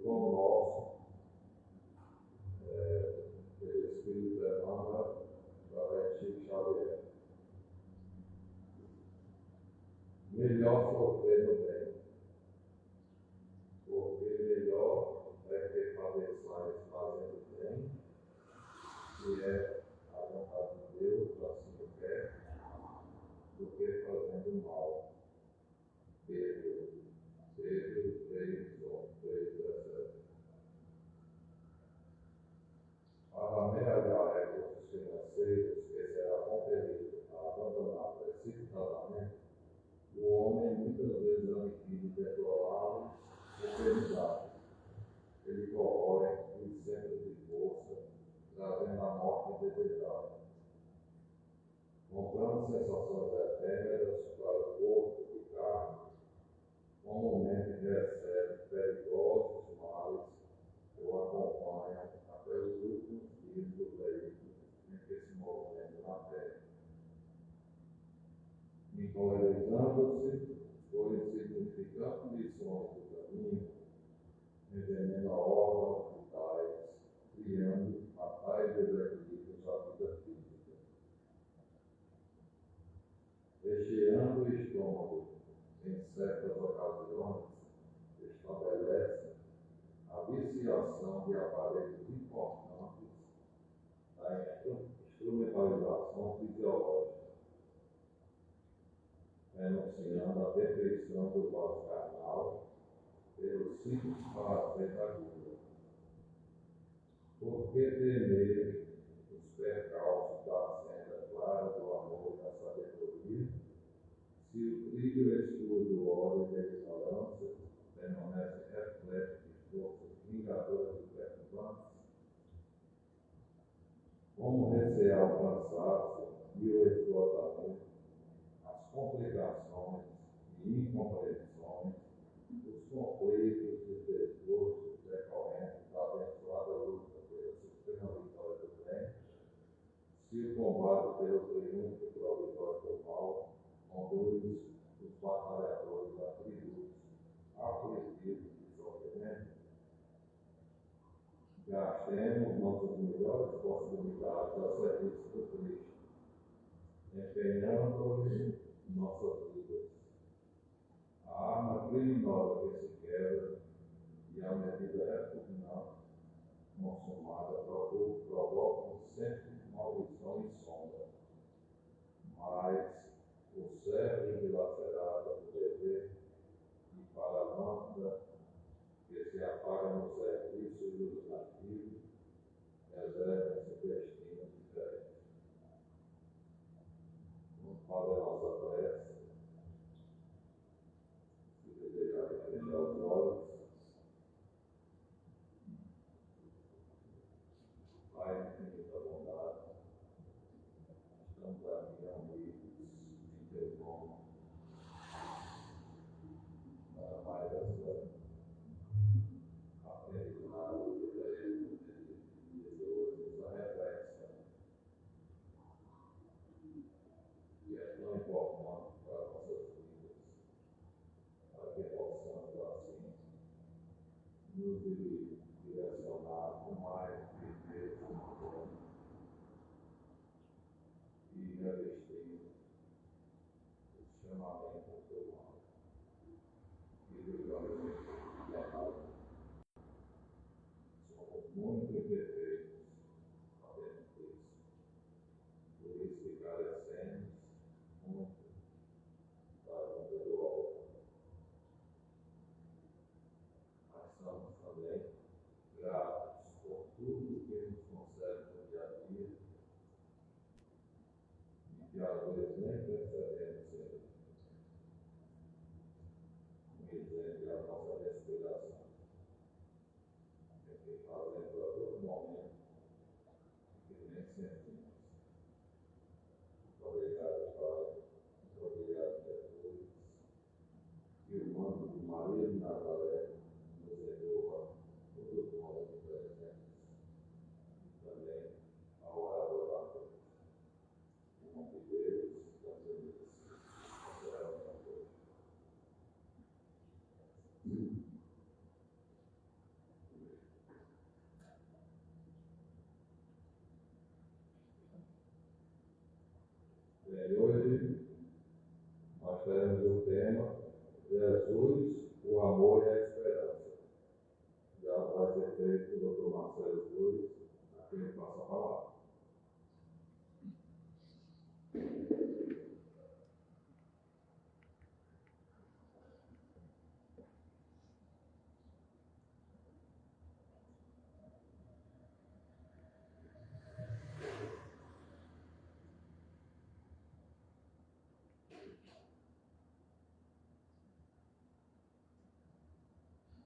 pão nosso, pelo Espírito Emmanuel, através de Chico Xavier. Melhor sofrer no bem, porque melhor é que padeçais fazendo bem, que é a vontade de Deus, assim o quer, do que fazendo mal. Pedro 3:17. Para amealhar recursos financeiros que será compelido a abandonar precipitadamente, o homem muitas vezes adquire deploráveis enfermidades. Ele corrói os centros de força, trazendo a morte indesejada. Comprando sensações efêmeras para o corpo e carne, comumente recebe perigosos males que o acompanham até os últimos dias do veículo em que se movimenta na terra. Intolerizando-se por insignificantes lições do caminho, envenena órgãos vitais, criando fatais desequilíbrios à vida física. Recheando o estômago, em certas ocasiões, estabelece a viciação de aparelhos importantes da instrumentalização fisiológica, renunciando à perfeição do vaso carnal pelo simples prazer da gula. Por que temer os percalços da senda clara do amor e da sabedoria, se o trilho escuro do ódio e da ignorância permanece repleto de forças vingadoras e perturbantes? Como recear o cansaço e o esgotamento, as complicações e incompreensões, os conflitos e desgostos decorrentes da abençoada luta pela suprema vitória do bem, se o combate pelo triunfo provisório do mal conduz os batalhadores a tributos aflitivos de sofrimento? Gastemos nossas melhores possibilidades a serviço do Cristo, empenhando-nos nossas vidas. A arma criminosa que se quebra e a medida repugnante consumada provocam sempre maldição e sombra. Mas o servo dilacerado do dever e para a lâmpada que se apaga no serviço iluminativo, reserva-se destino diferente. Vamos fazer a nossa prece. Se desejarem fechar os olhos, Pai de infinita bondade, estamos aqui reunidos em teu nome, para mais essa aprendizado diferente de hoje, essa reflexão, que é tão importante para nossas vidas, para que possamos assim nos direcionar com mais firmeza e revestir o chamamento do teu nome e do julgamento eterno. Somos muito imperfeitos, sabemos disso. Por isso que carecemos muito da ajuda do outro. Mas somos também gratos por tudo que nos concede no dia a dia e que às vezes nem percebemos ser um exemplo da nossa respiração, que fazemos a todo momento e que nem sentimos. Muito obrigado, Pai. Muito obrigado, Jesus. Que o manto de Maria de Nazaré nos envolva Jesus, o amor e a esperança. Já vai ser feito pelo Dr. Marcelo Cruz, a quem passa a palavra.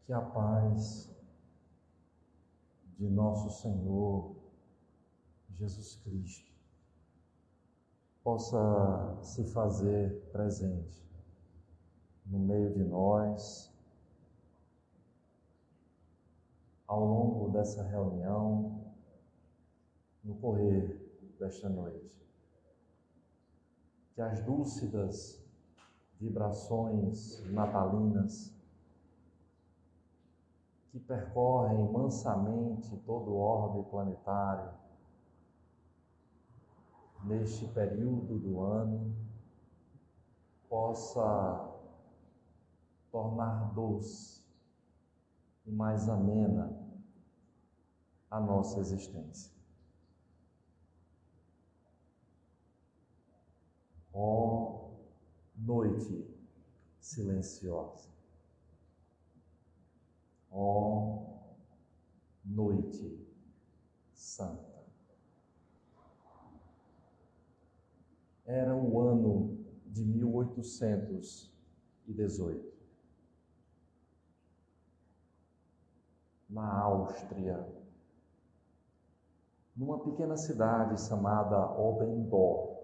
Que a paz de nosso Senhor Jesus Cristo possa se fazer presente no meio de nós, ao longo dessa reunião, no correr desta noite. Que as dúlcidas vibrações natalinas que percorrem mansamente todo o orbe planetário neste período do ano possa tornar doce e mais amena a nossa existência. Ó noite silenciosa, ó noite santa. Era o ano de 1818. Na Áustria, numa pequena cidade chamada Oberndorf,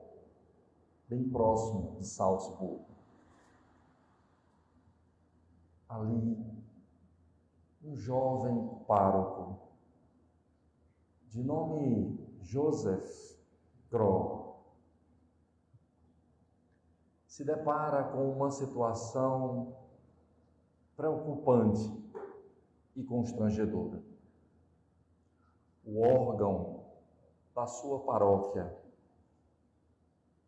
bem próximo de Salzburgo. Ali, um jovem pároco, de nome Joseph Groh, se depara com uma situação preocupante e constrangedora. O órgão da sua paróquia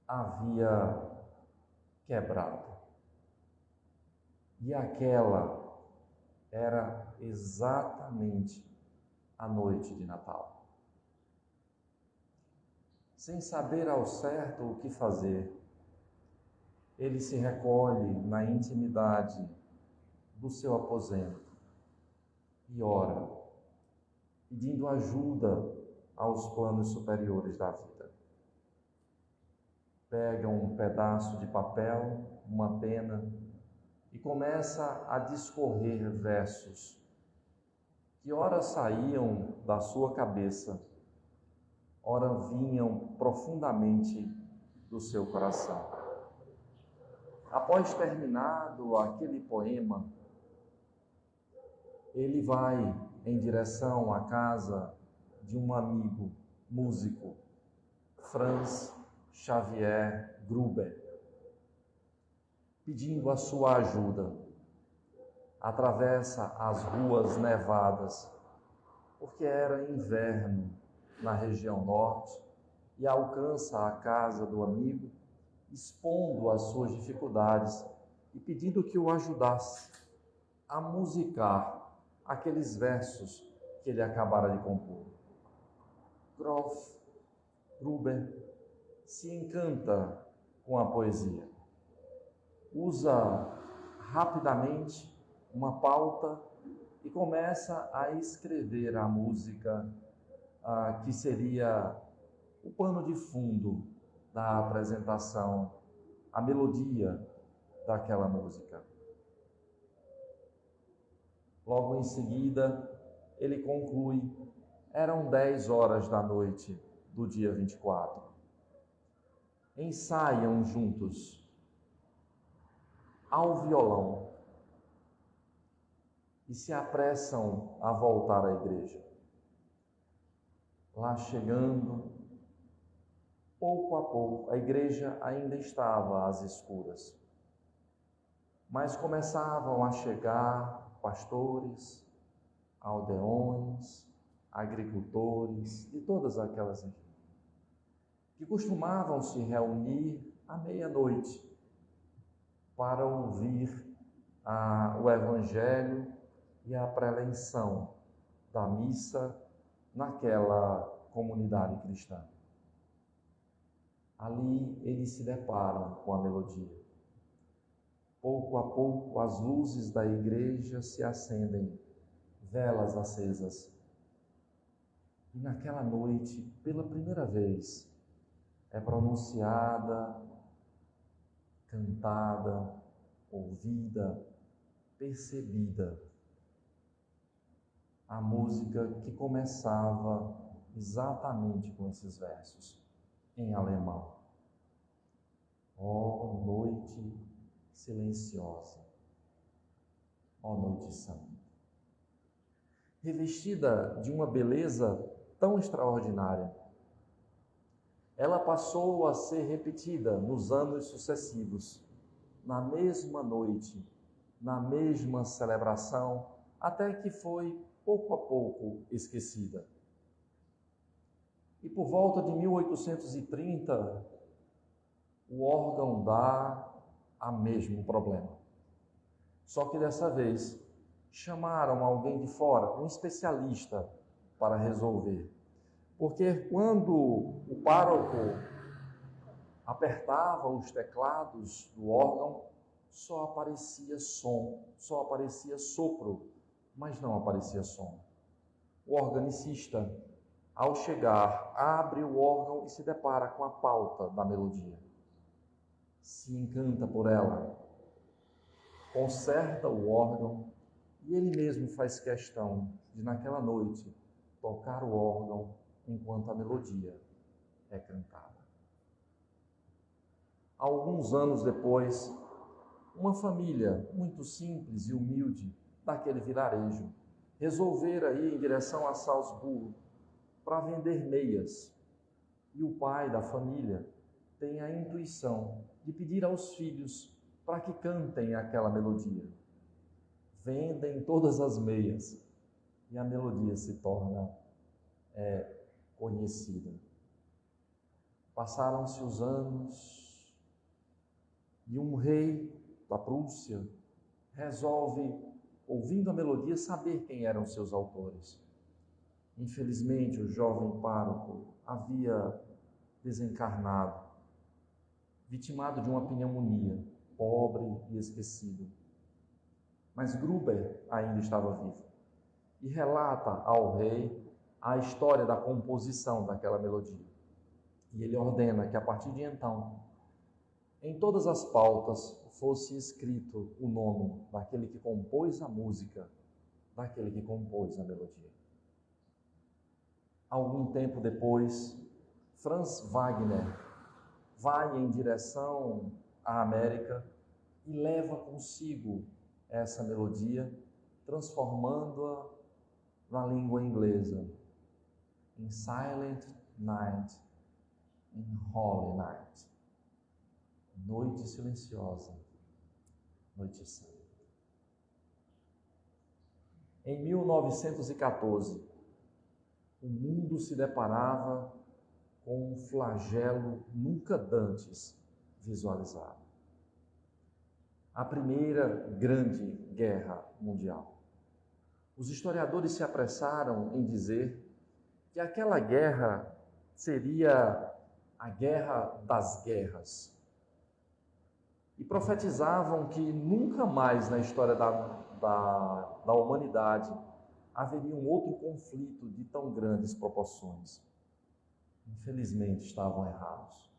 havia quebrado. E aquela era exatamente a noite de Natal. Sem saber ao certo o que fazer, ele se recolhe na intimidade do seu aposento e ora, pedindo ajuda aos planos superiores da vida. Pega um pedaço de papel, uma pena, e começa a discorrer versos que ora saíam da sua cabeça, ora vinham profundamente do seu coração. Após terminado aquele poema, ele vai em direção à casa de um amigo músico, Franz Xavier Gruber, pedindo a sua ajuda. Atravessa as ruas nevadas, porque era inverno na região norte, e alcança a casa do amigo, expondo as suas dificuldades e pedindo que o ajudasse a musicar aqueles versos que ele acabara de compor. Gruber se encanta com a poesia. Usa rapidamente uma pauta e começa a escrever a música que seria o pano de fundo da apresentação, a melodia daquela música. Logo em seguida, ele conclui, eram 10 horas da noite do dia 24. Ensaiam juntos ao violão e se apressam a voltar à igreja. Lá chegando, pouco a pouco, a igreja ainda estava às escuras, mas começavam a chegar pastores, aldeões, agricultores e todas aquelas que costumavam se reunir à meia-noite para ouvir o Evangelho e a prelenção da missa naquela comunidade cristã. Ali eles se deparam com a melodia. Pouco a pouco as luzes da igreja se acendem, velas acesas. E naquela noite, pela primeira vez, é pronunciada, cantada, ouvida, percebida a música que começava exatamente com esses versos, em alemão. Ó noite silenciosa, ó noite santa. Revestida de uma beleza tão extraordinária, ela passou a ser repetida nos anos sucessivos, na mesma noite, na mesma celebração, até que foi pouco a pouco esquecida. E por volta de 1830, o órgão dá a mesmo problema. Só que dessa vez chamaram alguém de fora, um especialista, para resolver. Porque quando o pároco apertava os teclados do órgão, só aparecia som, só aparecia sopro, mas não aparecia som. O organicista, ao chegar, abre o órgão e se depara com a pauta da melodia. Se encanta por ela, conserta o órgão e ele mesmo faz questão de, naquela noite, tocar o órgão enquanto a melodia é cantada. Alguns anos depois, uma família muito simples e humilde daquele vilarejo resolvera ir em direção a Salzburgo para vender meias. E o pai da família tem a intuição de pedir aos filhos para que cantem aquela melodia. Vendem todas as meias e a melodia se torna conhecida. Passaram-se os anos e um rei da Prússia resolve, ouvindo a melodia, saber quem eram seus autores. Infelizmente, o jovem pároco havia desencarnado, vitimado de uma pneumonia, pobre e esquecido. Mas Gruber ainda estava vivo e relata ao rei a história da composição daquela melodia. E ele ordena que, a partir de então, em todas as pautas fosse escrito o nome daquele que compôs a música, daquele que compôs a melodia. Algum tempo depois, Franz Wagner vai em direção à América e leva consigo essa melodia, transformando-a na língua inglesa. In Silent Night, in Holy Night. Noite silenciosa, noite santa. Em 1914, o mundo se deparava com um flagelo nunca dantes visualizado. A Primeira Grande Guerra Mundial. Os historiadores se apressaram em dizer que aquela guerra seria a guerra das guerras. E profetizavam que nunca mais na história da humanidade haveria um outro conflito de tão grandes proporções. Infelizmente, estavam errados.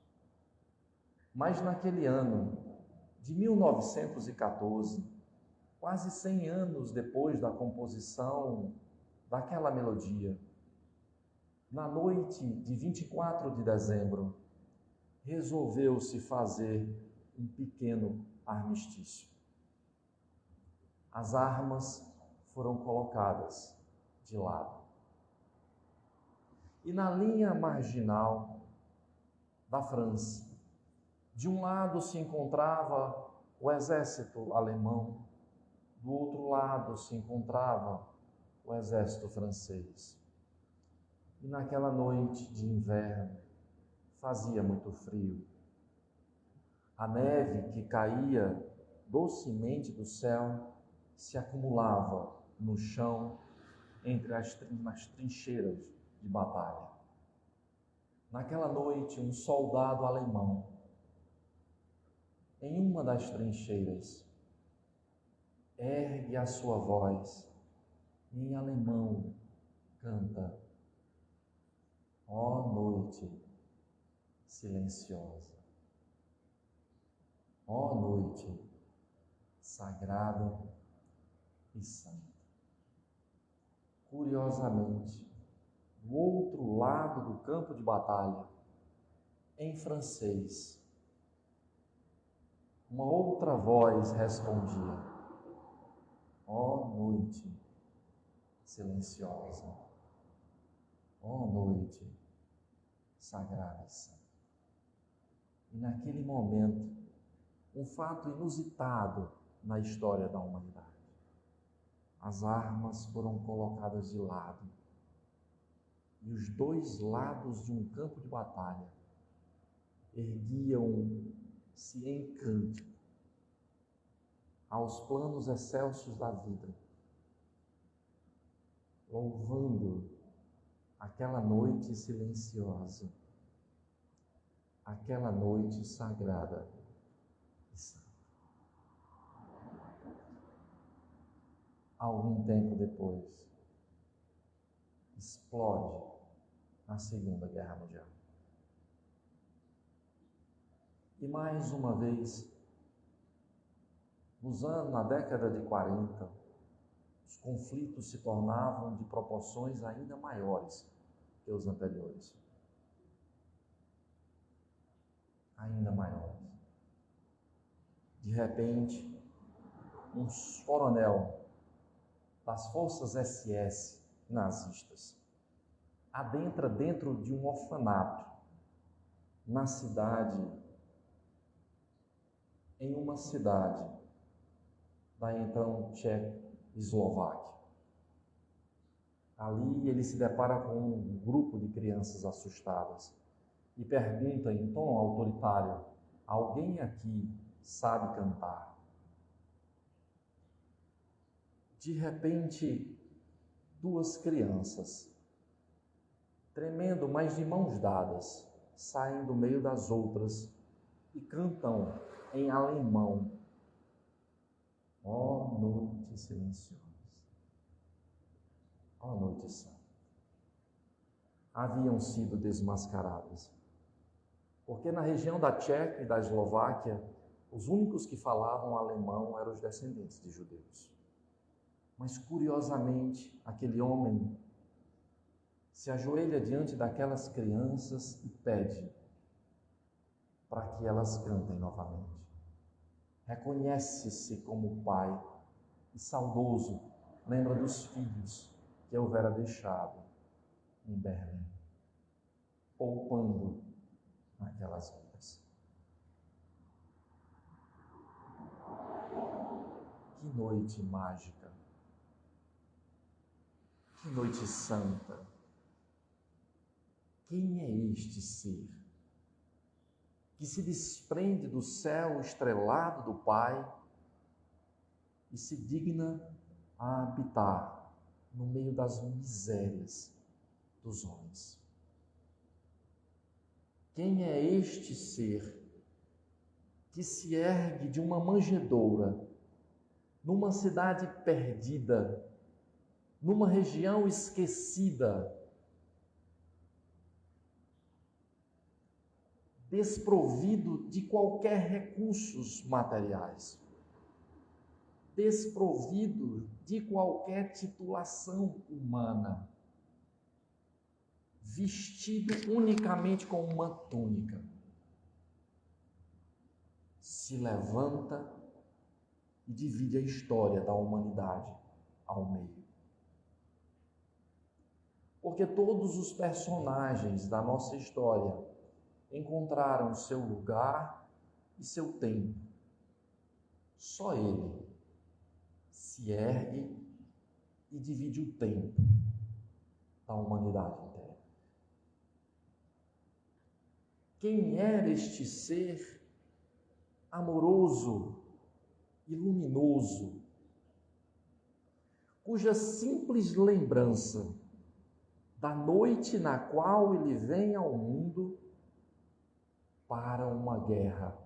Mas naquele ano de 1914, quase 100 anos depois da composição daquela melodia, na noite de 24 de dezembro, resolveu-se fazer um pequeno armistício. As armas foram colocadas de lado. E na linha marginal da França, de um lado se encontrava o exército alemão, do outro lado se encontrava o exército francês. E naquela noite de inverno fazia muito frio. A neve que caía docemente do céu se acumulava no chão entre as trincheiras de batalha. Naquela noite, um soldado alemão, em uma das trincheiras, ergue a sua voz e em alemão canta: ó noite silenciosa, ó noite sagrada e santa. Curiosamente, do outro lado do campo de batalha, em francês, uma outra voz respondia: ó noite silenciosa, ó noite sagrada e santa. E naquele momento, um fato inusitado na história da humanidade. As armas foram colocadas de lado e os dois lados de um campo de batalha erguiam-se em cântico aos planos excelsos da vida, louvando aquela noite silenciosa, aquela noite sagrada e santa. Algum tempo depois, explode a Segunda Guerra Mundial. E mais uma vez, na década de 40, os conflitos se tornavam de proporções ainda maiores que os anteriores. Ainda maiores. De repente, um coronel das forças SS nazistas adentra dentro de um orfanato em uma cidade da então Tchecoslováquia. Ali ele se depara com um grupo de crianças assustadas e pergunta em tom autoritário: alguém aqui sabe cantar? De repente, duas crianças, tremendo, mas de mãos dadas, saem do meio das outras e cantam em alemão: ó noite silenciosa, ó noite santa. Haviam sido desmascaradas, porque na região da Tcheca e da Eslováquia, os únicos que falavam alemão eram os descendentes de judeus. Mas, curiosamente, aquele homem se ajoelha diante daquelas crianças e pede para que elas cantem novamente. Reconhece-se como pai e saudoso, lembra dos filhos que houvera deixado em Berlim, poupando naquelas vidas. Que noite mágica! Que noite santa! Quem é este ser que se desprende do céu estrelado do Pai e se digna a habitar no meio das misérias dos homens? Quem é este ser que se ergue de uma manjedoura numa cidade perdida, numa região esquecida, desprovido de qualquer recursos materiais, desprovido de qualquer titulação humana, vestido unicamente com uma túnica, se levanta e divide a história da humanidade ao meio. Porque todos os personagens da nossa história encontraram seu lugar e seu tempo. Só ele se ergue e divide o tempo da humanidade inteira. Quem era este ser amoroso e luminoso, cuja simples lembrança da noite na qual ele vem ao mundo para uma guerra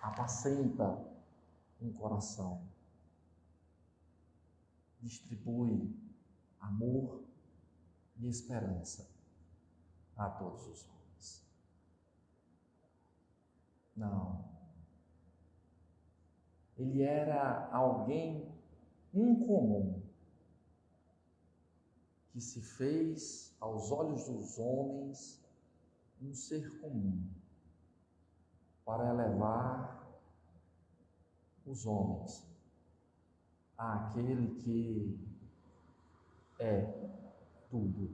apacenta um coração, distribui amor e esperança a todos os homens. Não. Ele era alguém incomum, que se fez, aos olhos dos homens, um ser comum, para elevar os homens àquele que é tudo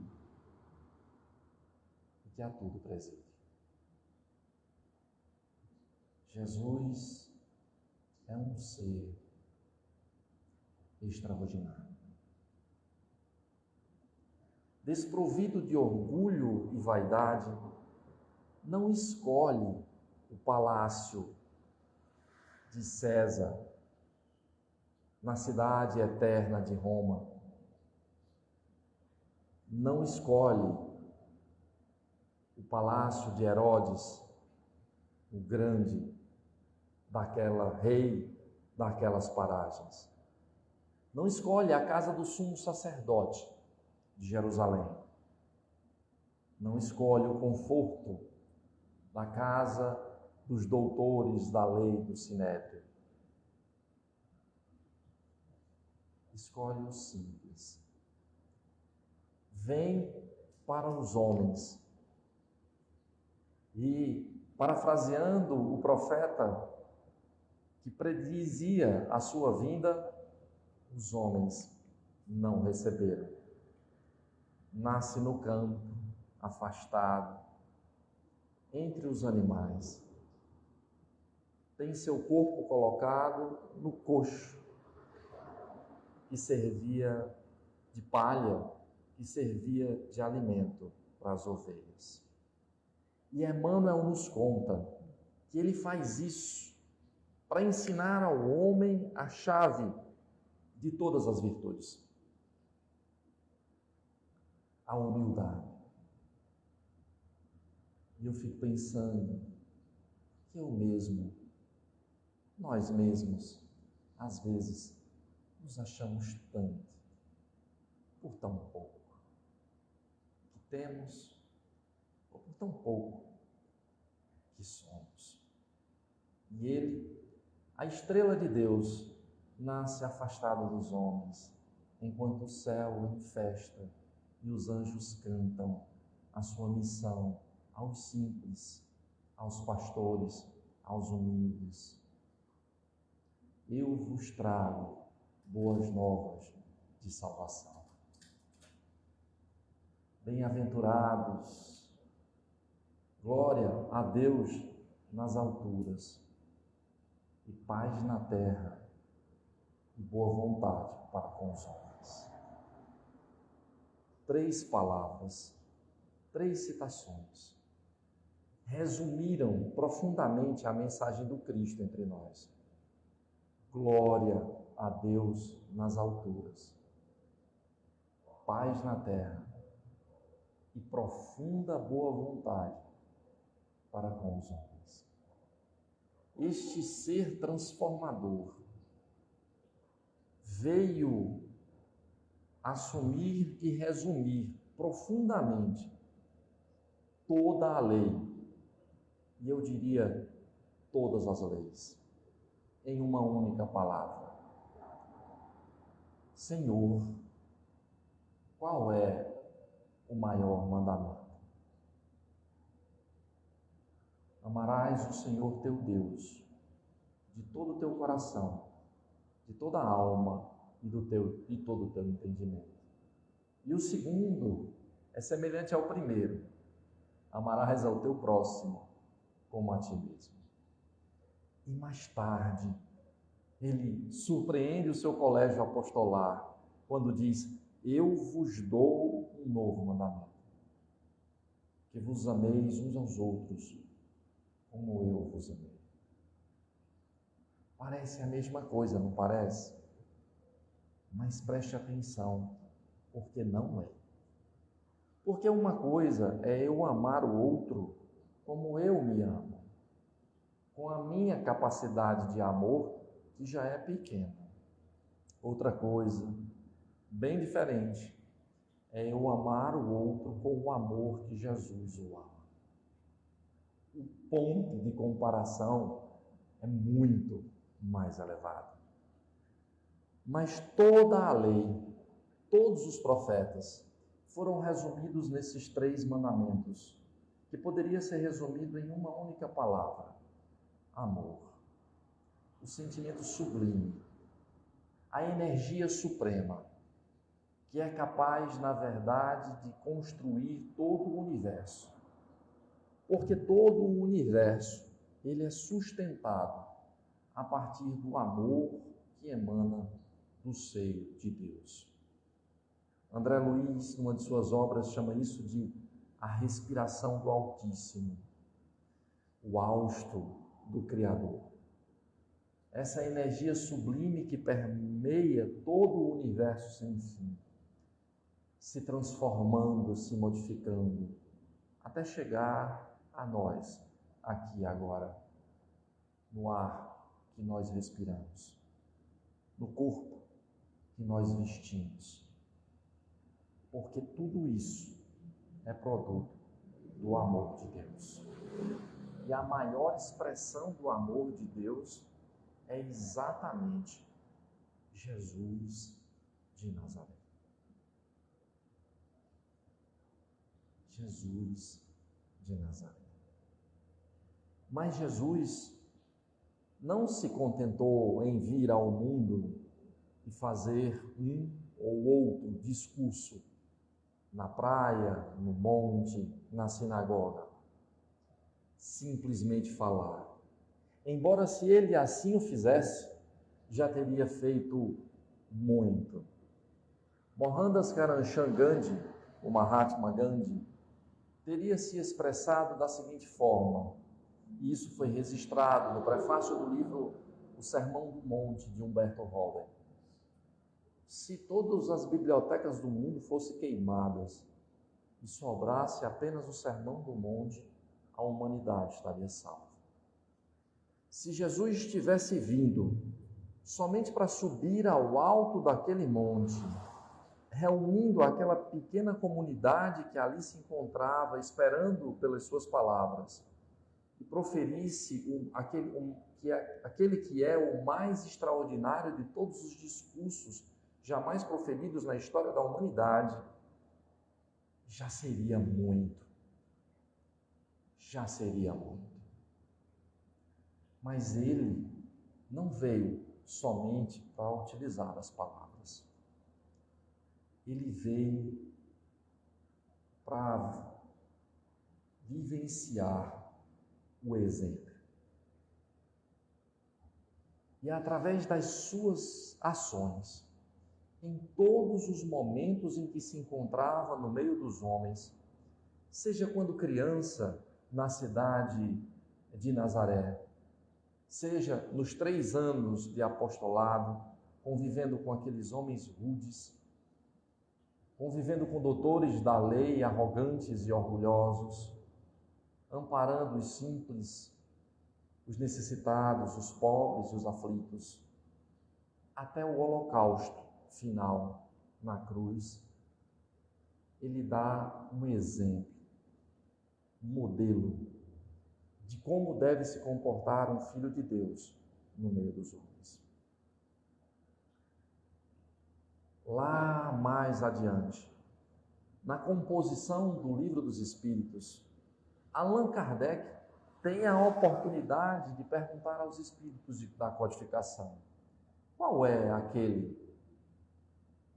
e que a tudo preside. Jesus é um ser extraordinário. Desprovido de orgulho e vaidade, não escolhe o palácio de César, na cidade eterna de Roma. Não escolhe o palácio de Herodes, o grande, rei daquelas paragens. Não escolhe a casa do sumo sacerdote de Jerusalém. Não escolhe o conforto da casa dos doutores da lei do Sinédrio. Escolhe o simples. Vem para os homens. E, parafraseando o profeta que predizia a sua vinda, os homens não receberam. Nasce no campo, afastado, entre os animais. Tem seu corpo colocado no coxo, que servia de palha, que servia de alimento para as ovelhas. E Emmanuel nos conta que ele faz isso para ensinar ao homem a chave de todas as virtudes: a humildade. E eu fico pensando que nós mesmos, às vezes, nos achamos tanto, por tão pouco que temos, ou por tão pouco que somos. E ele, a estrela de Deus, nasce afastado dos homens, enquanto o céu em festa e os anjos cantam a sua missão aos simples, aos pastores, aos humildes. Eu vos trago boas novas de salvação. Bem-aventurados, glória a Deus nas alturas e paz na terra e boa vontade para com os homens. 3 palavras, 3 citações resumiram profundamente a mensagem do Cristo entre nós. Glória a Deus nas alturas, paz na terra e profunda boa vontade para com os homens. Este ser transformador veio assumir e resumir profundamente toda a lei, e eu diria todas as leis, em uma única palavra: Senhor. Qual é o maior mandamento? Amarás o Senhor teu Deus de todo o teu coração, de toda a alma e de todo o teu entendimento. E o segundo é semelhante ao primeiro: amarás ao teu próximo como a ti mesmo. E mais tarde, ele surpreende o seu colégio apostolar quando diz: eu vos dou um novo mandamento, que vos ameis uns aos outros como eu vos amei. Parece a mesma coisa, não parece? Mas preste atenção, porque não é. Porque uma coisa é eu amar o outro como eu me amo, com a minha capacidade de amor, que já é pequena. Outra coisa, bem diferente, é eu amar o outro com o amor que Jesus o ama. O ponto de comparação é muito mais elevado. Mas toda a lei, todos os profetas foram resumidos nesses 3 mandamentos, que poderia ser resumido em uma única palavra: amor. O sentimento sublime, a energia suprema, que é capaz, na verdade, de construir todo o universo. Porque todo o universo, ele é sustentado a partir do amor que emana do seio de Deus. André Luiz, numa de suas obras, chama isso de a respiração do Altíssimo, o hausto do Criador. Essa energia sublime que permeia todo o universo sem fim, se transformando, se modificando, até chegar a nós, aqui agora, no ar que nós respiramos, no corpo que nós vestimos. Porque tudo isso é produto do amor de Deus. E a maior expressão do amor de Deus é exatamente Jesus de Nazaré. Jesus de Nazaré. Mas Jesus não se contentou em vir ao mundo e fazer um ou outro discurso na praia, no monte, na sinagoga. Simplesmente falar. Embora se ele assim o fizesse, já teria feito muito. Mohandas Karamchand Gandhi, o Mahatma Gandhi, teria se expressado da seguinte forma, e isso foi registrado no prefácio do livro O Sermão do Monte, de Humberto Holden. Se todas as bibliotecas do mundo fossem queimadas e sobrasse apenas o Sermão do Monte, a humanidade estaria salva. Se Jesus tivesse vindo somente para subir ao alto daquele monte, reunindo aquela pequena comunidade que ali se encontrava, esperando pelas suas palavras, e proferisse aquele que é o mais extraordinário de todos os discursos jamais proferidos na história da humanidade, já seria muito. Já seria muito. Mas ele não veio somente para utilizar as palavras. Ele veio para vivenciar o exemplo. E através das suas ações, em todos os momentos em que se encontrava no meio dos homens, seja quando criança na cidade de Nazaré, seja nos 3 anos de apostolado, convivendo com aqueles homens rudes, convivendo com doutores da lei arrogantes e orgulhosos, amparando os simples, os necessitados, os pobres e os aflitos, até o holocausto final na cruz. Ele dá um exemplo, um modelo de como deve se comportar um filho de Deus no meio dos homens. Lá mais adiante, na composição do Livro dos Espíritos, Allan Kardec tem a oportunidade de perguntar aos espíritos da codificação: qual é aquele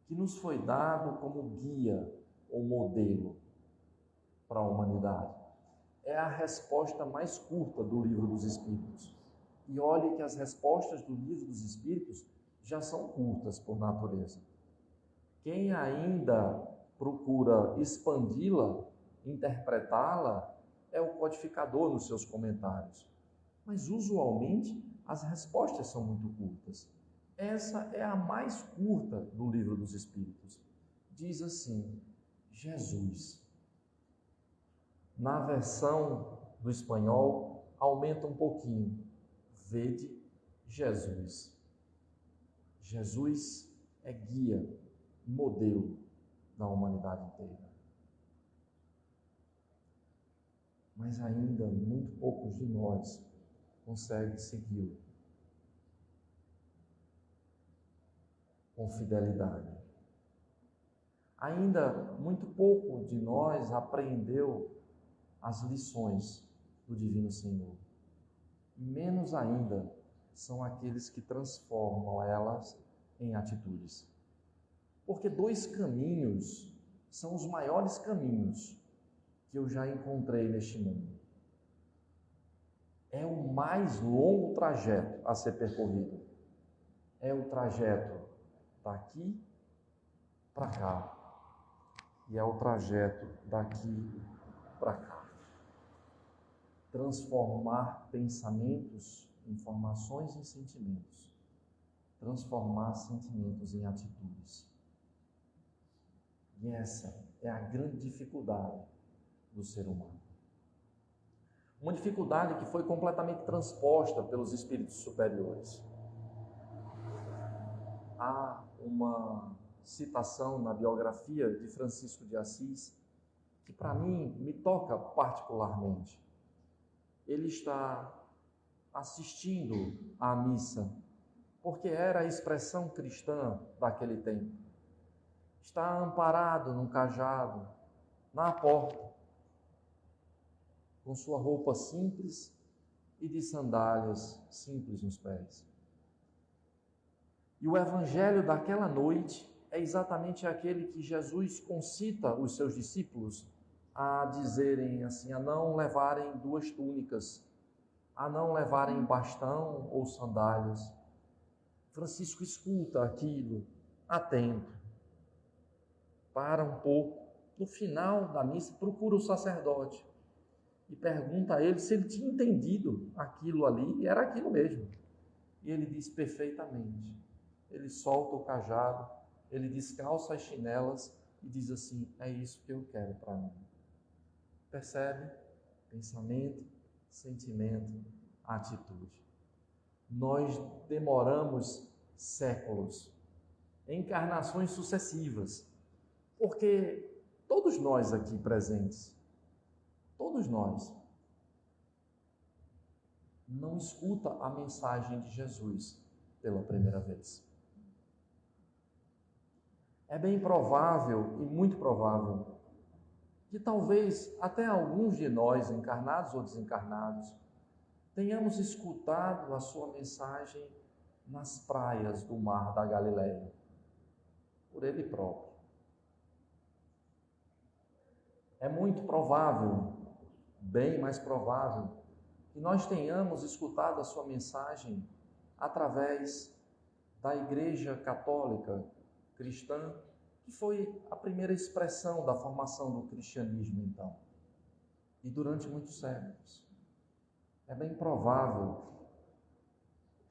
que nos foi dado como guia ou modelo para a humanidade? É a resposta mais curta do Livro dos Espíritos. E olhe que as respostas do Livro dos Espíritos já são curtas por natureza. Quem ainda procura expandi-la, interpretá-la, é o codificador nos seus comentários. Mas, usualmente, as respostas são muito curtas. Essa é a mais curta do Livro dos Espíritos. Diz assim: Jesus. Na versão do espanhol, aumenta um pouquinho. Vede Jesus. Jesus é guia, modelo da humanidade inteira. Mas ainda muito poucos de nós conseguem segui-lo com fidelidade. Ainda muito pouco de nós apreendeu as lições do Divino Senhor. Menos ainda são aqueles que transformam elas em atitudes. Porque dois caminhos são os maiores caminhos que eu já encontrei neste mundo. É o mais longo trajeto a ser percorrido. É o trajeto daqui para cá. E é o trajeto daqui para cá. Transformar pensamentos, informações em sentimentos. Transformar sentimentos em atitudes. E essa é a grande dificuldade do ser humano. Uma dificuldade que foi completamente transposta pelos espíritos superiores. Há uma citação na biografia de Francisco de Assis que, para mim, me toca particularmente. Ele está assistindo à missa, porque era a expressão cristã daquele tempo. Está amparado num cajado, na porta, com sua roupa simples e de sandálias simples nos pés. E o evangelho daquela noite é exatamente aquele que Jesus concita os seus discípulos a dizerem assim, a não levarem duas túnicas, a não levarem bastão ou sandálias. Francisco escuta aquilo, atento, para um pouco. No final da missa, procura o sacerdote e pergunta a ele se ele tinha entendido aquilo ali, e era aquilo mesmo. E ele diz perfeitamente. Ele solta o cajado, ele descalça as chinelas e diz assim, é isso que eu quero para mim. Percebe? Pensamento, sentimento, atitude. Nós demoramos séculos, encarnações sucessivas, porque todos nós aqui presentes, todos nós, não escuta a mensagem de Jesus pela primeira vez. É bem provável e muito provável que talvez até alguns de nós, encarnados ou desencarnados, tenhamos escutado a sua mensagem nas praias do mar da Galileia, por ele próprio. É muito provável, bem mais provável, que nós tenhamos escutado a sua mensagem através da Igreja Católica Cristã, que foi a primeira expressão da formação do cristianismo, então, e durante muitos séculos. É bem provável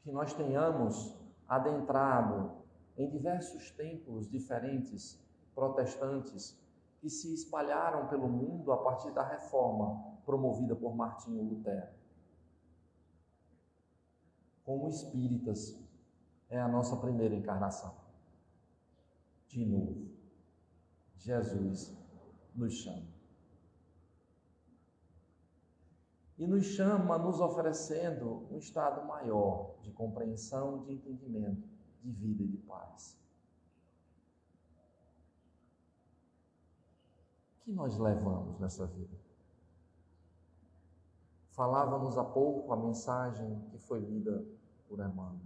que nós tenhamos adentrado em diversos templos diferentes, protestantes, que se espalharam pelo mundo a partir da reforma promovida por Martinho Lutero. Como espíritas, é a nossa primeira encarnação. De novo, Jesus nos chama. E nos chama nos oferecendo um estado maior de compreensão, de entendimento, de vida e de paz. O que nós levamos nessa vida? Falávamos há pouco a mensagem que foi lida por Emmanuel.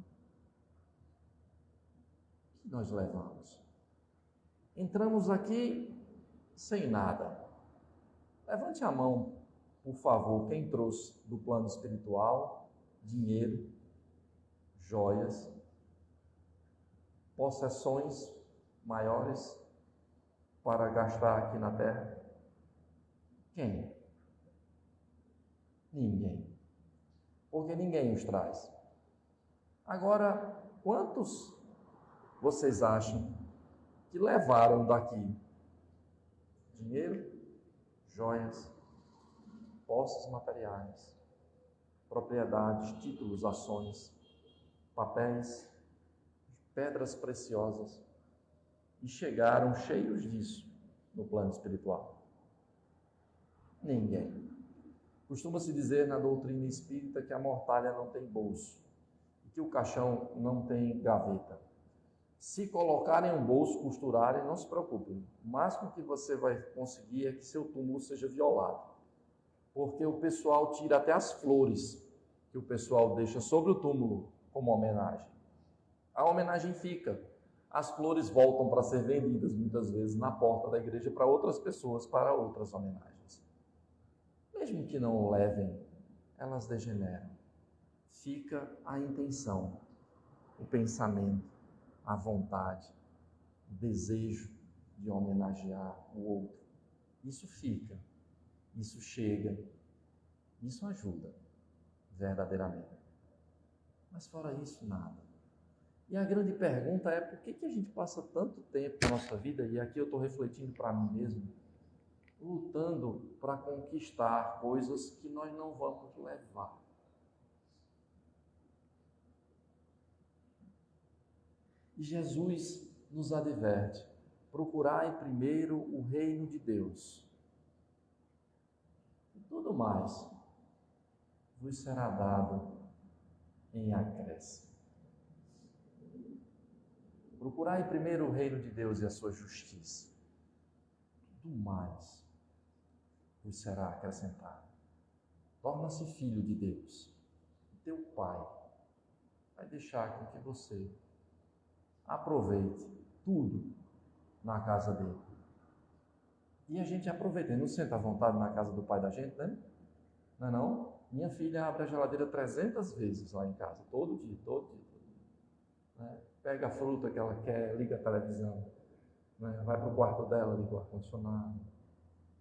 O que nós levamos? Entramos aqui sem nada. Levante a mão, por favor, quem trouxe do plano espiritual dinheiro, joias, possessões maiores para gastar aqui na terra? Quem? Ninguém. Porque ninguém os traz. Agora, quantos vocês acham que levaram daqui dinheiro, joias, posses materiais, propriedades, títulos, ações, papéis, pedras preciosas e chegaram cheios disso no plano espiritual? Ninguém. Costuma-se dizer na doutrina espírita que a mortalha não tem bolso e que o caixão não tem gaveta. Se colocarem um bolso, costurarem, não se preocupem. O máximo que você vai conseguir é que seu túmulo seja violado. Porque o pessoal tira até as flores que o pessoal deixa sobre o túmulo como homenagem. A homenagem fica. As flores voltam para ser vendidas muitas vezes na porta da igreja para outras pessoas, para outras homenagens. Mesmo que não o levem, elas degeneram. Fica a intenção, o pensamento, a vontade, o desejo de homenagear o outro. Isso fica, isso chega, isso ajuda verdadeiramente. Mas fora isso, nada. E a grande pergunta é por que a gente passa tanto tempo na nossa vida, e aqui eu estou refletindo para mim mesmo, lutando para conquistar coisas que nós não vamos levar. E Jesus nos adverte: procurai primeiro o reino de Deus, e tudo mais vos será dado em acréscimo. Procurai primeiro o reino de Deus e a sua justiça, tudo mais vos será acrescentado. Torna-se filho de Deus. Teu Pai vai deixar com que você aproveite tudo na casa dele. E a gente aproveita, não senta à vontade na casa do pai da gente, né? Não é não? Minha filha abre a geladeira 300 vezes lá em casa, todo dia. Né? Pega a fruta que ela quer, liga a televisão, né? Vai para o quarto dela, liga o ar-condicionado,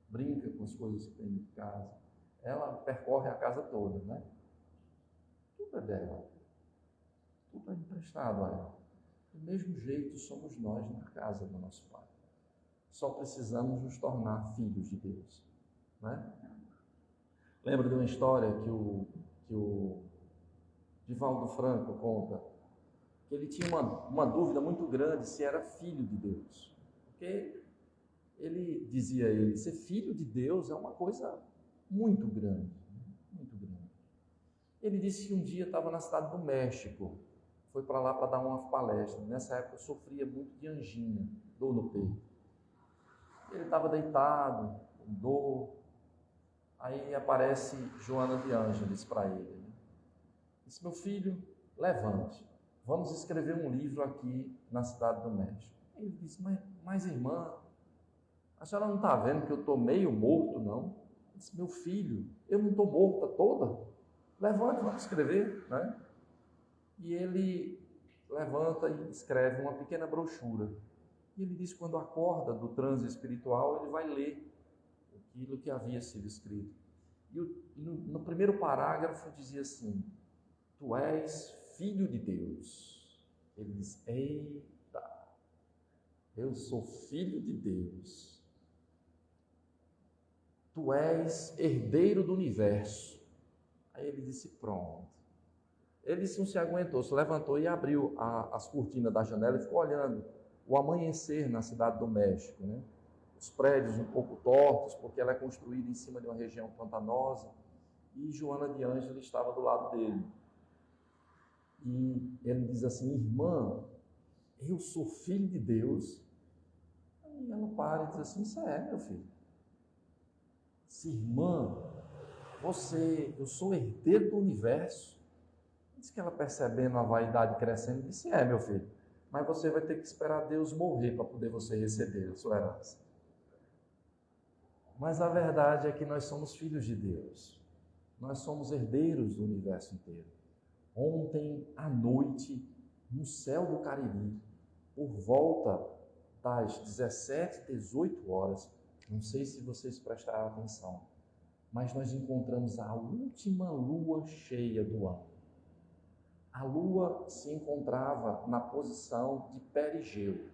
brinca com as coisas que tem de casa. Ela percorre a casa toda, né? Tudo é dela. Tudo é emprestado a ela. Do mesmo jeito somos nós na casa do nosso Pai. Só precisamos nos tornar filhos de Deus, né? Lembra de uma história que o Divaldo Franco conta, que ele tinha uma dúvida muito grande se era filho de Deus. Porque ele dizia ser filho de Deus é uma coisa muito grande, muito grande. Ele disse que um dia estava na cidade do México, foi para lá para dar uma palestra. Nessa época eu sofria muito de angina, dor no peito. Ele estava deitado, com dor. Aí aparece Joana de Ângeles para ele. Disse: meu filho, levante, vamos escrever um livro aqui na cidade do México. Ele disse: mas irmã, a senhora não está vendo que eu estou meio morto, não? Ele disse: meu filho, eu não estou morta toda. Levante, vamos escrever, né? E ele levanta e escreve uma pequena brochura. E ele diz que quando acorda do transe espiritual, ele vai ler aquilo que havia sido escrito. E no primeiro parágrafo dizia assim: tu és filho de Deus. Ele diz: eita, eu sou filho de Deus. Tu és herdeiro do universo. Aí ele disse: pronto. Ele não se aguentou, se levantou e abriu as cortinas da janela e ficou olhando o amanhecer na cidade do México, né? Os prédios um pouco tortos, porque ela é construída em cima de uma região pantanosa, e Joana de Ângeles estava do lado dele. E ele diz assim: irmã, eu sou filho de Deus. Aí ela para e diz assim: isso é, meu filho. Diz: irmã, eu sou herdeiro do universo. Diz que ela, percebendo a vaidade crescendo, disse: é, meu filho, mas você vai ter que esperar Deus morrer para poder você receber a sua herança. Mas a verdade é que nós somos filhos de Deus. Nós somos herdeiros do universo inteiro. Ontem à noite, no céu do Cariri, por volta das 17, 18 horas, não sei se vocês prestaram atenção, mas nós encontramos a última lua cheia do ano. a Lua se encontrava na posição de perigeu,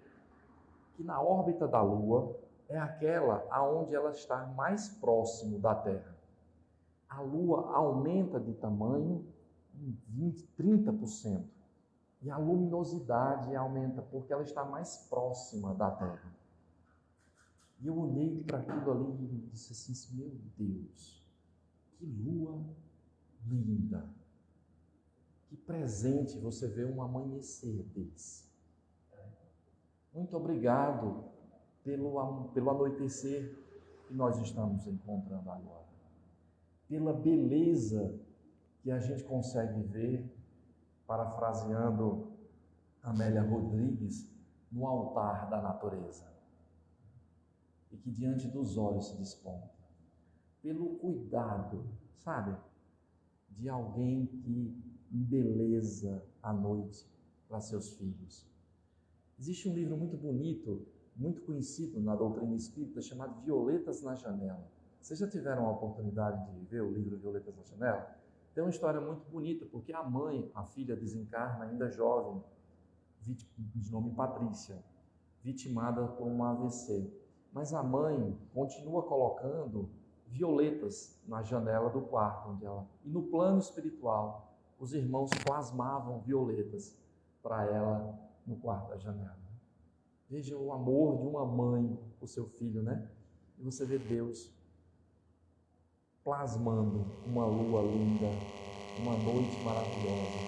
que na órbita da Lua é aquela aonde ela está mais próximo da Terra. A Lua aumenta de tamanho em 30%. E a luminosidade aumenta porque ela está mais próxima da Terra. E eu olhei para aquilo ali e disse assim, meu Deus, que lua linda. Que presente você vê um amanhecer desse. Muito obrigado pelo anoitecer que nós estamos encontrando agora. Pela beleza que a gente consegue ver, parafraseando Amélia Rodrigues, no altar da natureza. E que diante dos olhos se desponta. Pelo cuidado, sabe, de alguém que embeleza a noite para seus filhos. Existe um livro muito bonito, muito conhecido na doutrina espírita, chamado Violetas na Janela. Vocês já tiveram a oportunidade de ver o livro Violetas na Janela? Tem uma história muito bonita, porque a mãe, a filha desencarna ainda jovem, de nome Patrícia, vitimada por um AVC. Mas a mãe continua colocando violetas na janela do quarto onde ela... E no plano espiritual, os irmãos plasmavam violetas para ela no quarto da janela. Veja o amor de uma mãe por seu filho, né? E você vê Deus plasmando uma lua linda, uma noite maravilhosa,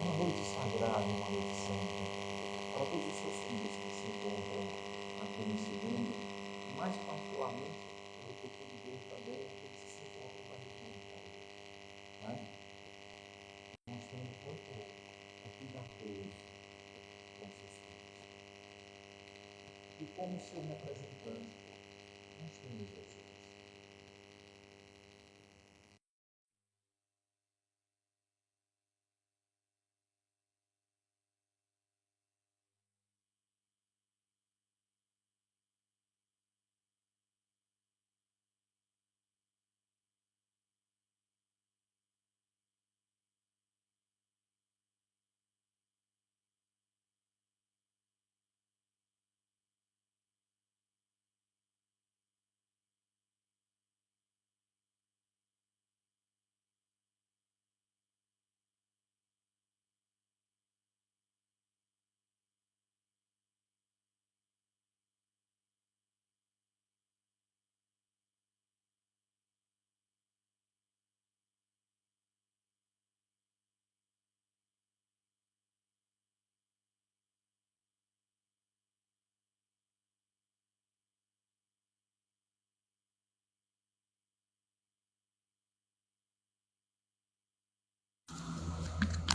uma noite sagrada, uma noite santa, para todos os seus filhos que se encontram aqui nesse mundo, e mais particularmente, pelo que eu pude ver também, aqueles que se encontram na região de Cabo, né? Mostrando quanto é cuidadoso com seus filhos. E como seu representante, nós temos Jesus.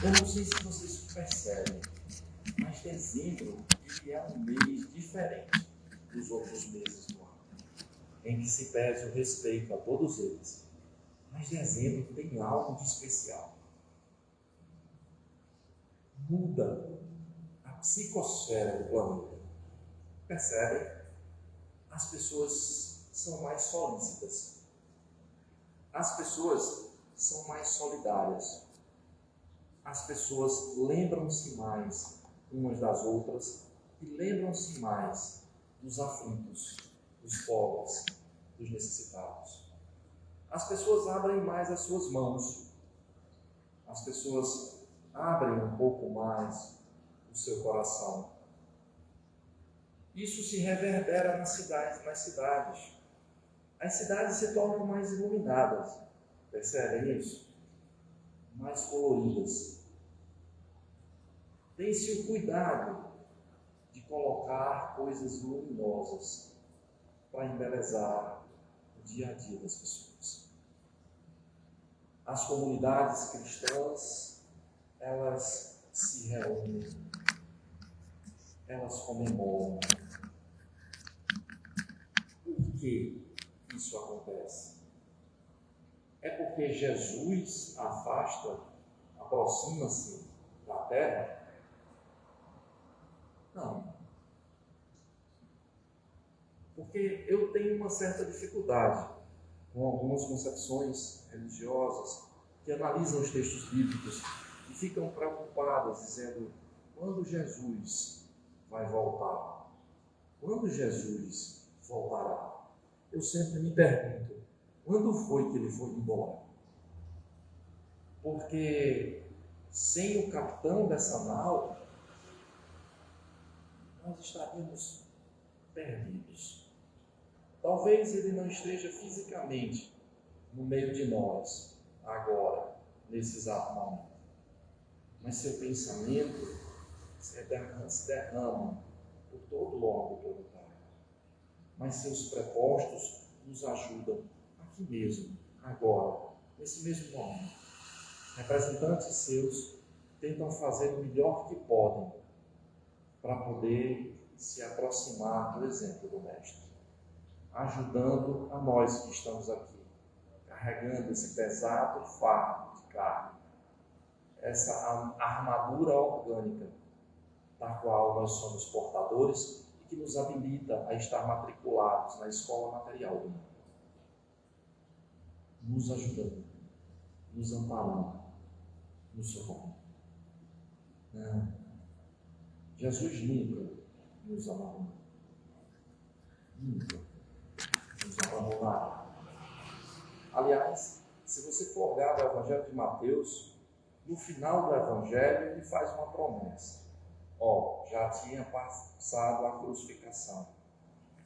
Eu não sei se vocês percebem, mas dezembro ele é um mês diferente dos outros meses do ano, em que se pede o respeito a todos eles. Mas dezembro tem algo de especial. Muda a psicosfera do planeta. Percebem? As pessoas são mais solícitas. As pessoas são mais solidárias. As pessoas lembram-se mais umas das outras e lembram-se mais dos aflitos, dos pobres, dos necessitados. As pessoas abrem mais as suas mãos. As pessoas abrem um pouco mais o seu coração. Isso se reverbera nas cidades. As cidades se tornam mais iluminadas. Percebem isso? Mais coloridas. Tem-se o cuidado de colocar coisas luminosas para embelezar o dia a dia das pessoas. As comunidades cristãs, elas se reúnem, elas comemoram. Por que isso acontece? É porque Jesus aproxima-se da terra? Não. Porque eu tenho uma certa dificuldade com algumas concepções religiosas que analisam os textos bíblicos e ficam preocupadas, dizendo: quando Jesus vai voltar? Quando Jesus voltará? Eu sempre me pergunto, quando foi que ele foi embora? Porque sem o capitão dessa nau, nós estaríamos perdidos. Talvez ele não esteja fisicamente no meio de nós, agora, nesse exato momento. Mas seu pensamento se derrama por todo o orbe planetário. Mas seus prepostos nos ajudam aqui mesmo, agora, nesse mesmo momento. Representantes seus tentam fazer o melhor que podem para poder se aproximar do exemplo do Mestre, ajudando a nós que estamos aqui, carregando esse pesado fardo de carne, essa armadura orgânica da qual nós somos portadores e que nos habilita a estar matriculados na escola material do mundo, nos ajudando, nos amparando, nos socorrendo. Jesus nunca nos abandonou. Nunca nos abandonará. Aliás, se você for olhar o Evangelho de Mateus, no final do Evangelho ele faz uma promessa. Já tinha passado a crucificação.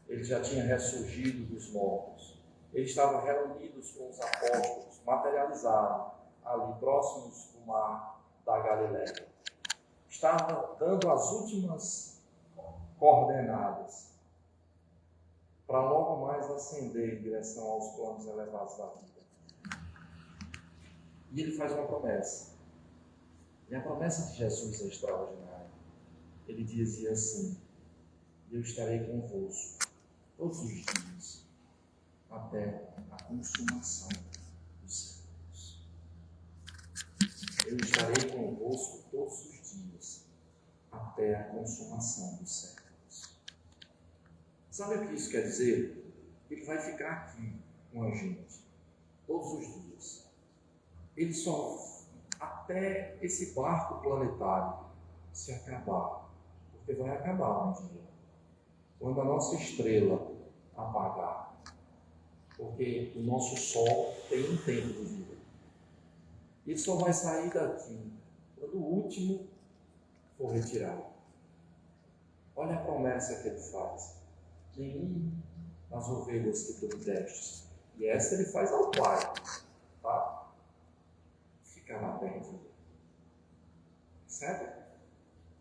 Ele já tinha ressurgido dos mortos. Ele estava reunido com os apóstolos, materializado, ali próximos do mar da Galileia. Estava dando as últimas coordenadas para logo mais ascender em direção aos planos elevados da vida. E ele faz uma promessa. E a promessa de Jesus é extraordinária. Ele dizia assim: eu estarei convosco todos os dias, até a consumação dos séculos. Eu estarei convosco todos os dias, até a consumação dos séculos. Sabe o que isso quer dizer? Ele vai ficar aqui com a gente, todos os dias. Ele só, até esse barco planetário se acabar, porque vai acabar um dia, quando a nossa estrela apagar, porque o nosso Sol tem um tempo de vida. Ele só vai sair daqui quando o último for retirado. Olha a promessa que ele faz: nenhum das ovelhas que tu me destes, e essa ele faz ao Pai, tá? Ficará perdido. Percebe?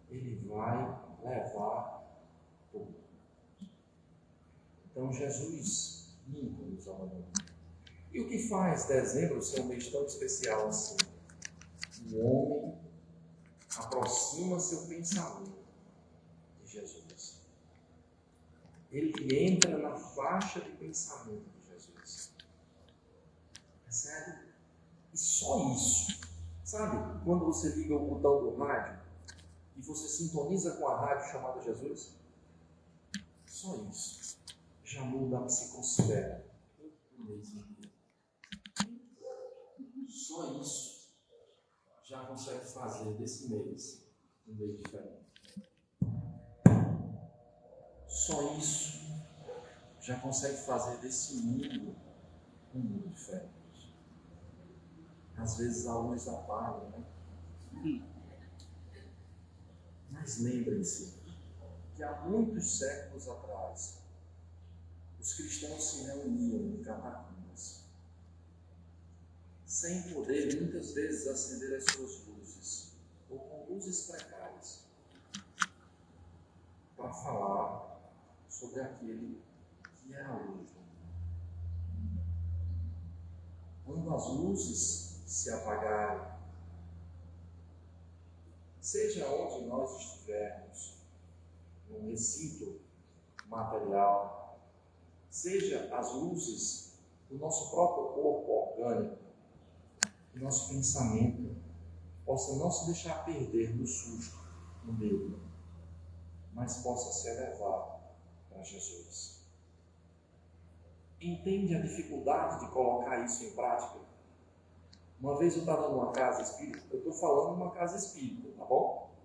Ele vai levar tudo. Então Jesus nunca nos abandonou. E o que faz dezembro ser um mês tão especial assim? O homem aproxima seu pensamento de Jesus. Ele entra na faixa de pensamento de Jesus. Percebe? E só isso. Sabe, quando você liga o botão do rádio e você sintoniza com a rádio chamada Jesus, só isso já muda a psicosfera do mês inteiro. Só isso já consegue fazer desse mês um mês diferente. Só isso já consegue fazer desse mundo um mundo diferente. Às vezes a luz apaga, né? Mas lembrem-se que há muitos séculos atrás, os cristãos se reuniam em catacumbas, sem poder muitas vezes acender as suas luzes, ou com luzes precárias, para falar sobre aquele que é a luz. Quando as luzes se apagarem, seja onde nós estivermos, num recinto material, seja as luzes do nosso próprio corpo orgânico, que nosso pensamento possa não se deixar perder no susto, no medo, mas possa se elevar para Jesus. Entende a dificuldade de colocar isso em prática? Uma vez eu estava numa casa espírita, eu estou falando de uma casa espírita, tá bom?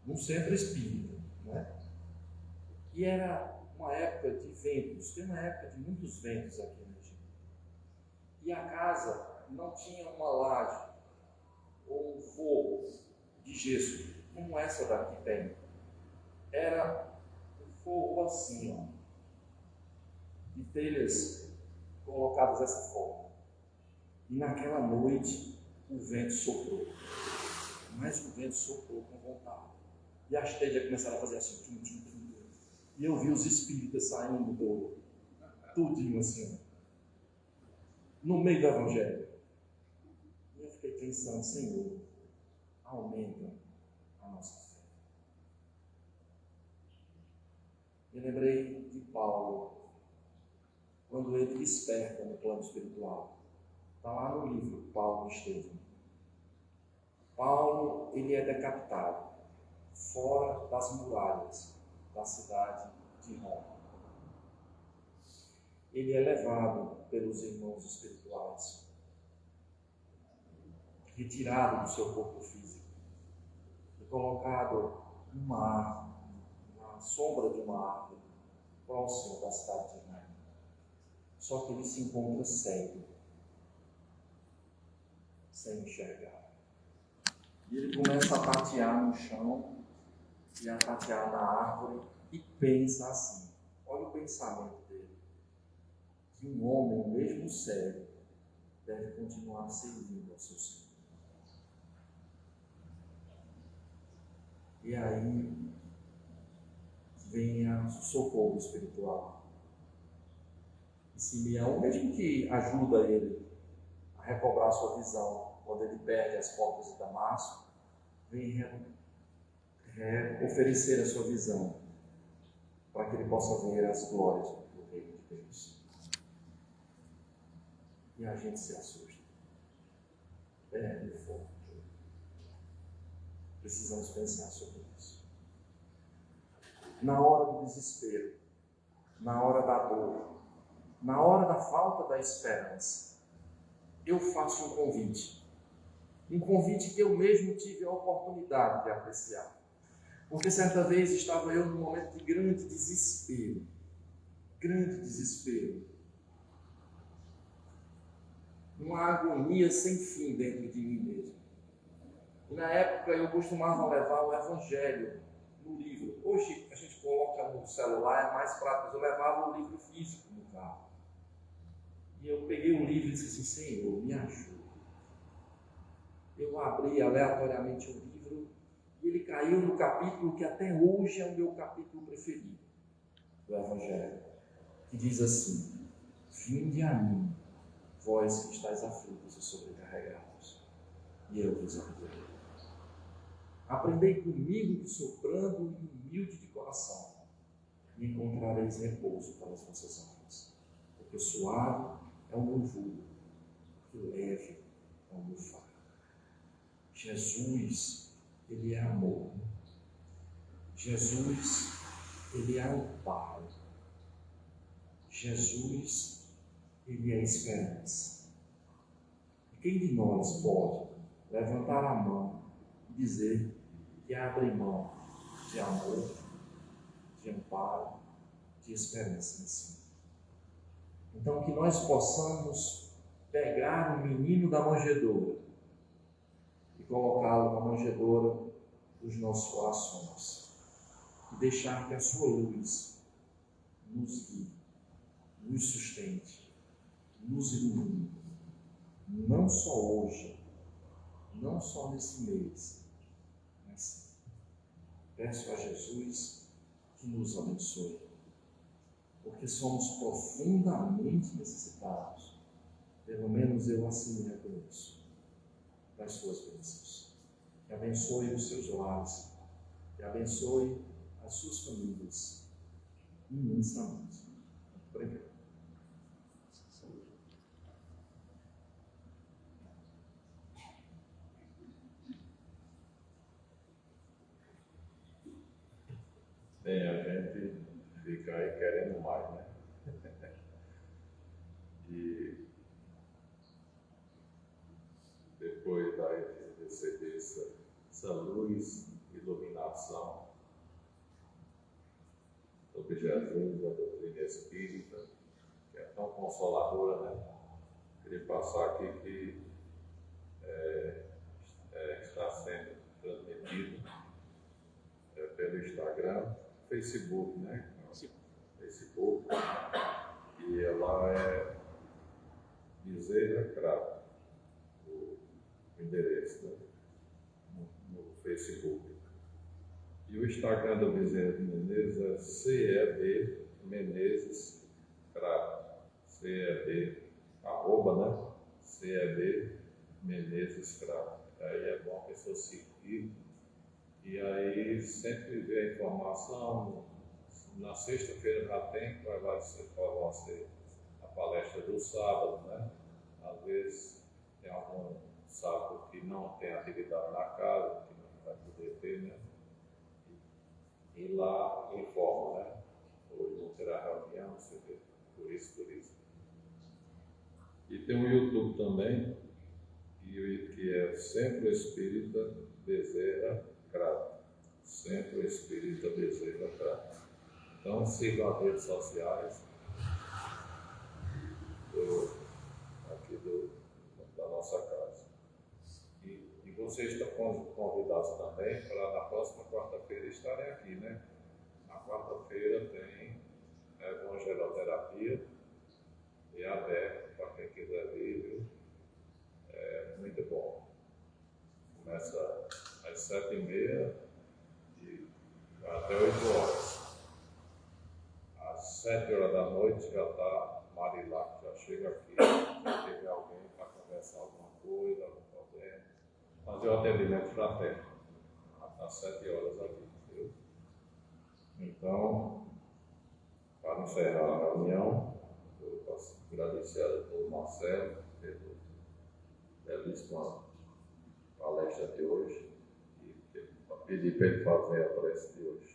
Num centro espírita, né? E era uma época de ventos, tem uma época de muitos ventos aqui na região. E a casa não tinha uma laje ou um forro de gesso, como essa daqui tem. Era um forro assim, ó, de telhas colocadas dessa forma. E naquela noite o vento soprou. Mas o vento soprou com vontade. E as telhas começaram a fazer assim, tum, tum, tum. E eu vi os espíritas saindo do tudinho assim, no meio do Evangelho. E eu fiquei pensando, Senhor, aumenta a nossa fé. Eu lembrei de Paulo, quando ele desperta no plano espiritual. Está lá no livro, Paulo Estevão. Paulo, ele é decapitado fora das muralhas da cidade de Roma. Ele é levado pelos irmãos espirituais, retirado do seu corpo físico e colocado numa árvore, na sombra de uma árvore, próximo da cidade de Roma. Só que ele se encontra cego, sem enxergar. E ele começa a tatear no chão e a tatear na árvore e pensa assim, olha o pensamento dele, que um homem, mesmo cego, deve continuar servindo ao seu Senhor. E aí vem o socorro espiritual. E Simeão, mesmo que ajuda ele a recobrar sua visão quando ele perde as portas de Damasco, vem oferecer a sua visão para que ele possa ver as glórias do reino de Deus. E a gente se assusta, perde o foco. Precisamos pensar sobre isso. Na hora do desespero, na hora da dor, na hora da falta da esperança, eu faço um convite que eu mesmo tive a oportunidade de apreciar. Porque certa vez estava eu num momento de grande desespero, uma agonia sem fim dentro de mim mesmo. E na época eu costumava levar o Evangelho no livro. Hoje a gente coloca no celular, é mais prático. Eu levava o livro físico no carro. E eu peguei o livro e disse assim, Senhor, me ajuda. Eu abri aleatoriamente o livro e ele caiu no capítulo que até hoje é o meu capítulo preferido do Evangelho, que diz assim, vinde a mim, vós que estáis aflitos e sobrecarregados, e eu vos aliviarei. Aprendei comigo que sou brando e humilde de coração, e encontrareis repouso para as vossas almas, porque suave é o meu jugo, e leve é o meu fardo. Jesus, ele é amor. Jesus, ele é amparo. Jesus, ele é esperança. E quem de nós pode levantar a mão e dizer que abre mão de amor, de amparo, de esperança em si? Então, que nós possamos pegar o menino da manjedoura e colocá-lo na manjedoura dos nossos corações e deixar que a sua luz nos guie, nos sustente, nos ilumine, não só hoje, não só nesse mês, mas peço a Jesus que nos abençoe, porque somos profundamente necessitados, pelo menos eu assim reconheço, das suas bênçãos. Que abençoe os seus lares, que abençoe as suas famílias imensamente. Obrigado. Bem, a gente fica aí querendo mais, né? E essa luz, iluminação sobre Jesus, a doutrina espírita, que é tão consoladora, né? Queria passar aqui que está sendo transmitido pelo Instagram, Facebook, né? Facebook, e ela é Bezerra Cravo, o endereço, né? no Facebook. E o Instagram do Bezerra de Menezes é CEB Menezes Cravo, CEB, arroba, né? CEB Menezes Cravo. Aí é bom a pessoa seguir, e aí sempre vê a informação. Na sexta-feira já tem, vai ser a palestra do sábado, né? Às vezes tem algum sábado que não tem atividade na casa, que não vai poder ter, né? E lá informa, né? Hoje não terá reunião, você vê, por isso. E tem o YouTube também, que é Centro Espírita Bezerra Cravo. Centro Espírita Bezerra Cravo. Então, sigam as redes sociais da nossa casa. E vocês estão convidados também para na próxima quarta-feira estarem aqui, né? Na quarta-feira tem a evangeloterapia, e é aberto para quem quiser vir, viu? É muito bom. Começa às 7h30 e vai até 8h. Às 7h da noite já está Marilac, já chega aqui, já teve alguém para conversar alguma coisa, algum problema, fazer o atendimento fraterno, às 7h aqui, viu? Então, para encerrar a reunião, eu posso agradecer ao doutor Marcelo pela belíssima palestra de hoje e pedir para ele fazer a prece de hoje.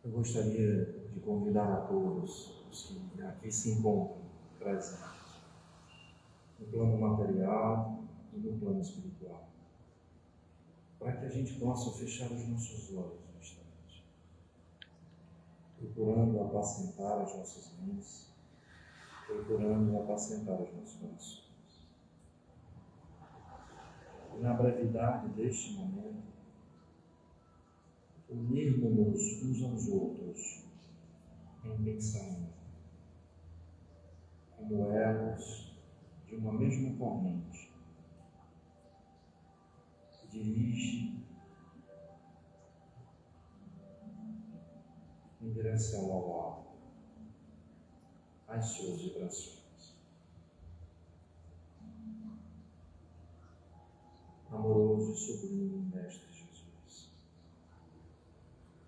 Eu gostaria de convidar a todos os que aqui se encontram presentes, no plano material e no plano espiritual, para que a gente possa fechar os nossos olhos no instante, procurando apacentar as nossas mentes, procurando apacentar os nossos corações. E na brevidade deste momento, unirmos-nos uns aos outros em pensamento, como elos de uma mesma corrente que dirige em direção ao alto as suas vibrações. Amoroso e sublime Mestre Jesus,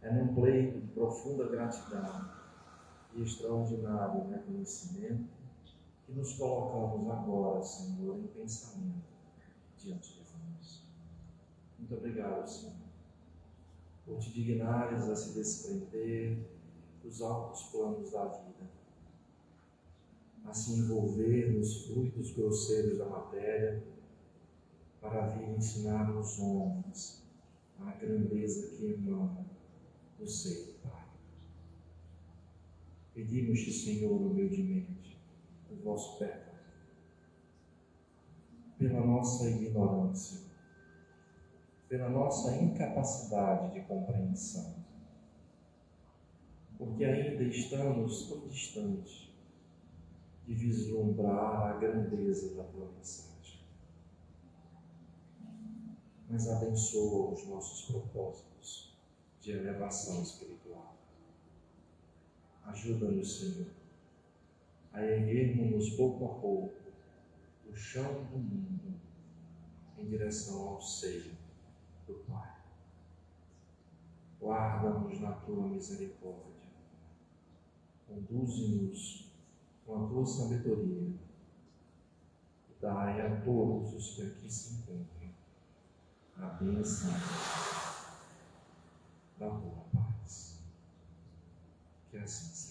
é num pleito de profunda gratidão e extraordinário reconhecimento que nos colocamos agora, Senhor, em pensamento diante de vós. Muito obrigado, Senhor, por te dignares a se desprender dos altos planos da vida, a se envolver nos fluidos grosseiros da matéria, para vir ensinar aos homens a grandeza que emana do seio do Pai. Pedimos-te, Senhor, humildemente, o vosso perdão pela nossa ignorância, pela nossa incapacidade de compreensão, porque ainda estamos tão distantes de vislumbrar a grandeza da tua mensagem. Mas abençoa os nossos propósitos de elevação espiritual. Ajuda-nos, Senhor, a erguermos pouco a pouco o chão do mundo em direção ao seio do Pai. Guarda-nos na tua misericórdia. Conduze-nos com a tua sabedoria e dai a todos os que aqui se encontram bênção da tua paz. Que assim seja.